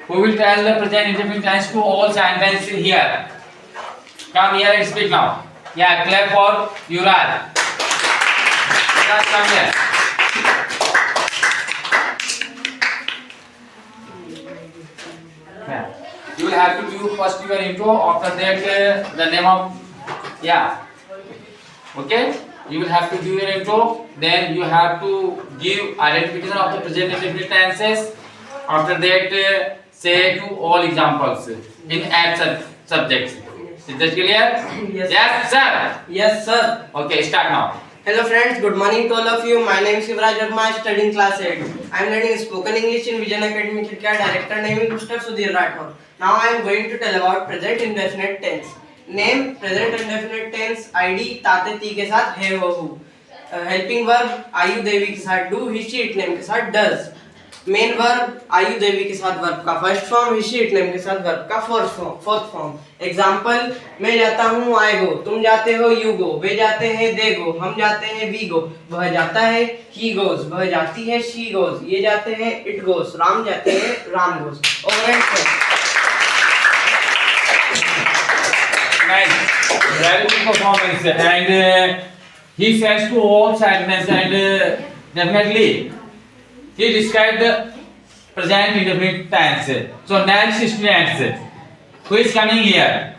Who will tell the present indefinite tense to all sentences here? Come here and speak now. Yeah, clap for Yuraj. Yuraj, come here. Yeah. You will have to do first your intro. After that, the name of Okay. You will have to do your intro. Then you have to give identification of the present indefinite tenses. After that, say to all examples in add subjects. Is that clear? Yes. Yes, sir. Yes, sir. Okay, start now. Hello friends, good morning to all of you. My name is Shivraj Verma. I study in class 8. I am learning spoken English in Vision Academy, Khirkia. Director name is Mr. Sudhir Rathore. Now I am going to tell about present indefinite tense. Name present indefinite tense. ID ताते ती के साथ है वो हूँ. Helping verb आयु देवी के साथ do, he she it name के साथ does. मेन वर्ब आयु देवी के साथ वर्ब का first form, he she it name के साथ वर्ब का फोर्थ फॉर्म. एग्जांपल, मैं जाता हूँ आई गो, तुम जाते हो यू गो, वे जाते हैं दे गो, हम जाते हैं वी गो, वह जाता है ही गोज, वह जाती है शी गोज, ये जाते हैं इट गोज, राम जाते हैं Ram goes. Nice. Very good performance. And he says to all sentences and definitely he described the present indefinite tense. So next students, who is coming here?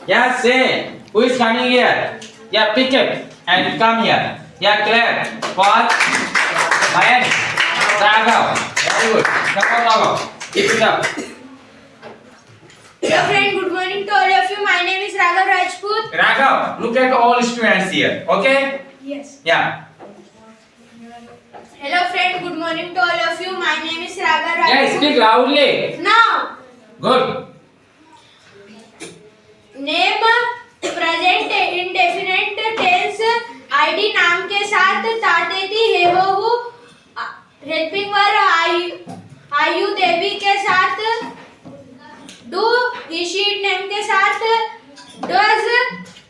Yeah, say who is coming here? Yeah, pick up and come here. Yeah, clap for Mayan, Raghav. Very good. Come on, Raghav. Keep it up. Hello friend, good morning to all of you. My name is Raghav Rajput. Raghav, look at all students here. Okay? Yes. Yeah. Hello friend, good morning to all of you. My name is Raghav Rajput. Yeah, speak loudly. Now, Good. name present indefinite tense ID नाम के साथ तातेती है वो हूँ. Helping verb आयु देवी के साथ do, he she it name के साथ डज.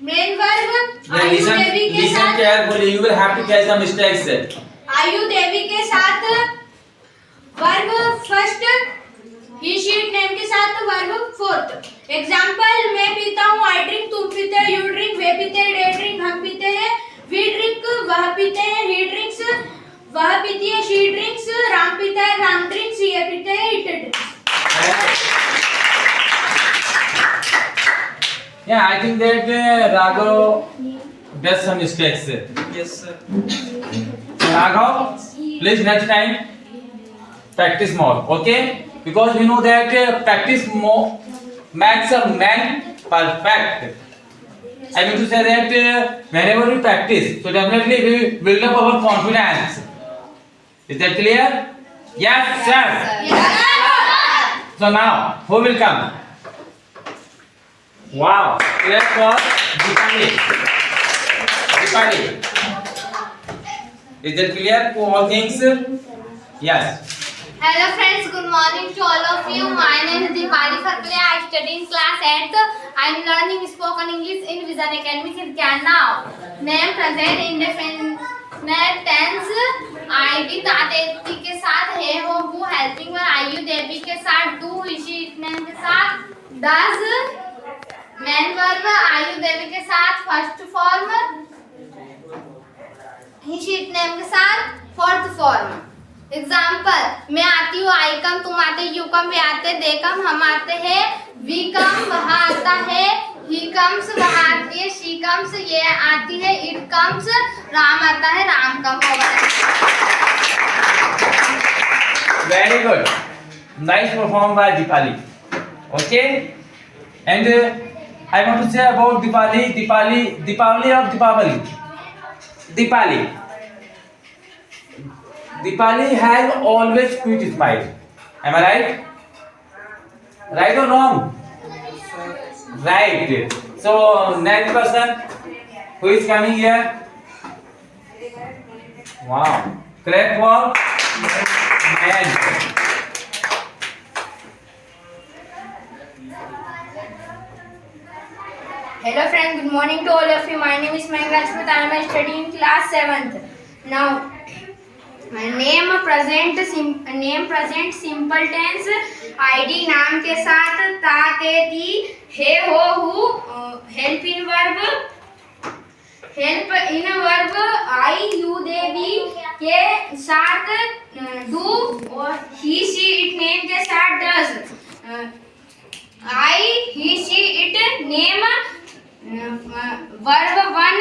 मेन वर्ब Yeah, आयु देवी के listen साथ carefully. You will have to catch the mistakes. आयु देवी के साथ verb first, he she it name के साथ वर्ब फोर्थ. एग्जांपल, मैं पीता हूँ आई ड्रिंक, तुम पीते हो यू ड्रिंक, वे पीते हैं दे ड्रिंक, हम पीते हैं वी ड्रिंक, वह पीते हैं ही ड्रिंक्स, वह पीती है शी ड्रिंक्स, राम पीता है राम ड्रिंक्स, ये पीते हैं it drinks. Yeah, I think that Raghav does some mistakes. Yes, sir. Raghav, please next time practice more, okay? Because we know that practice more makes a man perfect. I mean to say that whenever we practice, so definitely we build up our confidence. Is that clear? Yes, sir. Yes. So now, who will come? Wow, clap for Deepali. Deepali. Is that clear for all things? Yes. Hello friends, good morning to all of you. My name is Deepali Fakle. I study in class 8th. I am learning spoken English in Vision Academy, Khirkia. Now, name present indefinite tense ID तातेती के साथ है वो हूँ. Helping verb आयु देवी के साथ do, he she it name के साथ डज. मेन वर्ब आयु देवी के साथ first form, he she it name के साथ फोर्थ फॉर्म. एग्जाम्पल, मैं आती हूँ आई कम, तुम आते यू कम, वे आते दे कम, हम आते हैं वी कम, वह आता है ही कम्स, वह आती है शी कम्स, ये आती है इट कम्स, राम आता है राम कम. Very good. Nice performed by Deepali. Okay? And I want to say about Deepali or Deepavali? Deepali. Deepali has always sweet smile. Am I right? Right or wrong? Right. So next person who is coming here? Wow. Clap for man. Hello friend, good morning to all of you. My name is Mayank Rajput. I am studying in class 7th. Now, name present simple tense. आईडी नाम के साथ ता ते ती हे हो हु। Helping verb I you they we के साथ डू और ही शी इट नेम के साथ does. I he she it name verb 1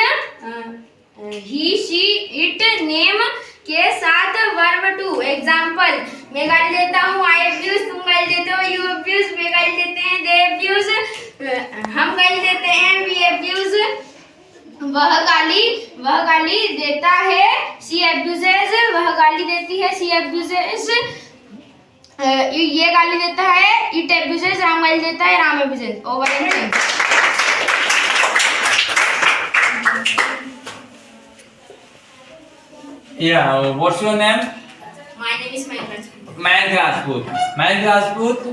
he she it name के साथ वर्ब 2। एग्जाम्पल मैं गाली देता हूँ आई अब्यूज, तुम गाली देते हो यू अब्यूज, वे गाली देते हैं दे अब्यूज, हम गाली देते हैं वी अब्यूज। वह गाली देता है शी अब्यूजेस, वह गाली देती है शी अब्यूजेस। ये गाली देता है इट अब्यूजेस, राम गाली देता है Ram abuses. Over and done. Yeah, what's your name? My name is Mayank. Mayank Rajput. Mayank Rajput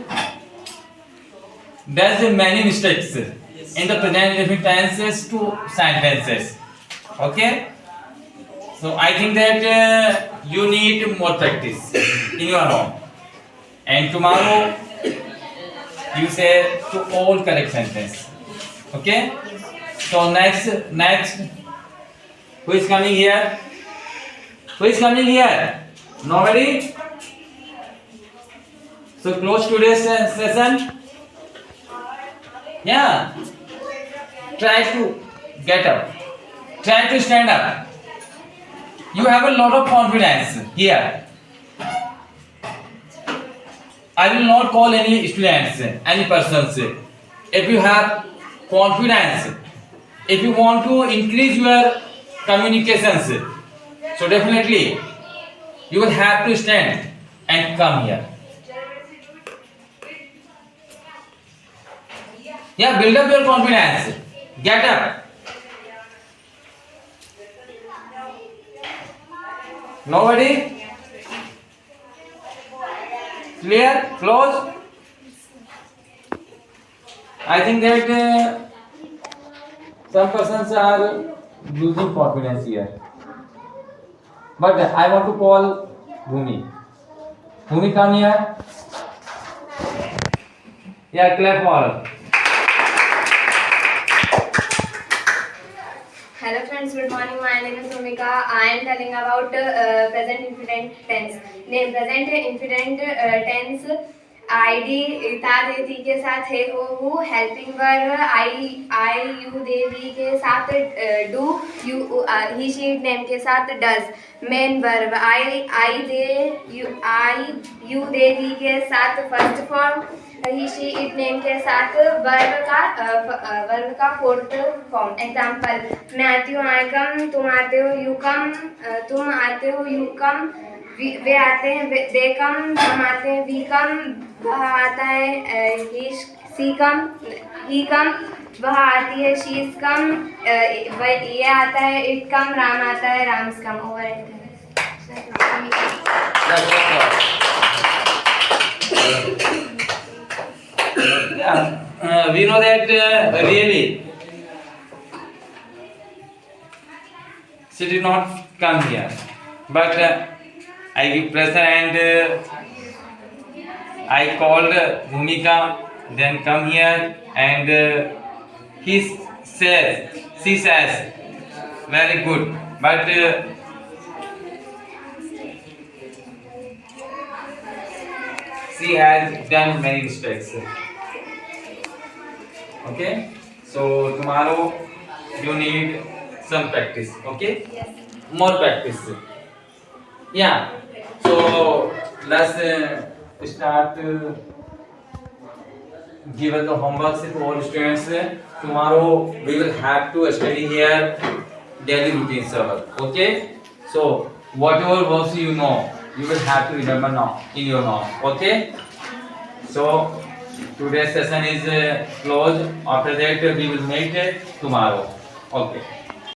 does many mistakes in the present indefinite tenses to sentences. Okay? So I think that you need more practice in your home. And tomorrow you say to all correct sentence. Okay? So next, who is coming here? Who is coming here? Nobody? So close today's session. Yeah. Try to get up. Try to stand up. You have a lot of confidence here. I will not call any students, any persons. If you have confidence, if you want to increase your communications, so definitely you will have to stand and come here. Yeah, build up your confidence. Get up. Nobody? Clear? Close? I think that some persons are losing confidence here. But I want to call Bhumi. Bhumi, come here. Yeah, clap for her. Hello friends, good morning. My name is Bhumika. I am telling about present infinite tense. Name present infinite tense. आईडी ता दे ती के साथ है हो हु। Helping verb I you they we के साथ do you he she it name के साथ does. Main verb I you they we के साथ first form, he she it name के साथ वर्ब का फोर्थ फॉर्म। एग्जाम्पल मैं आती हूँ आई कम, तुम आते हो यू कम, तुम आते हो यू कम, वे आते हैं दे कम, हम आते हैं वी कम, वह आता है सी कम, ही कम, वह आती है शी इज कम, ये आता है इट कम, राम आता है Ram's come. Over and We know that really she did not come here, but I give pressure and I called Bhumika, then come here and she says very good, but she has done many mistakes. Okay, so tomorrow you need some practice. Okay, yes. more practice. Yeah, so let's start give us the homework to all students. Tomorrow we will have to study here daily routine server. Okay, so whatever works you know, you will have to remember now in your notes. Okay, so today's session is closed. After that we will meet tomorrow. Okay.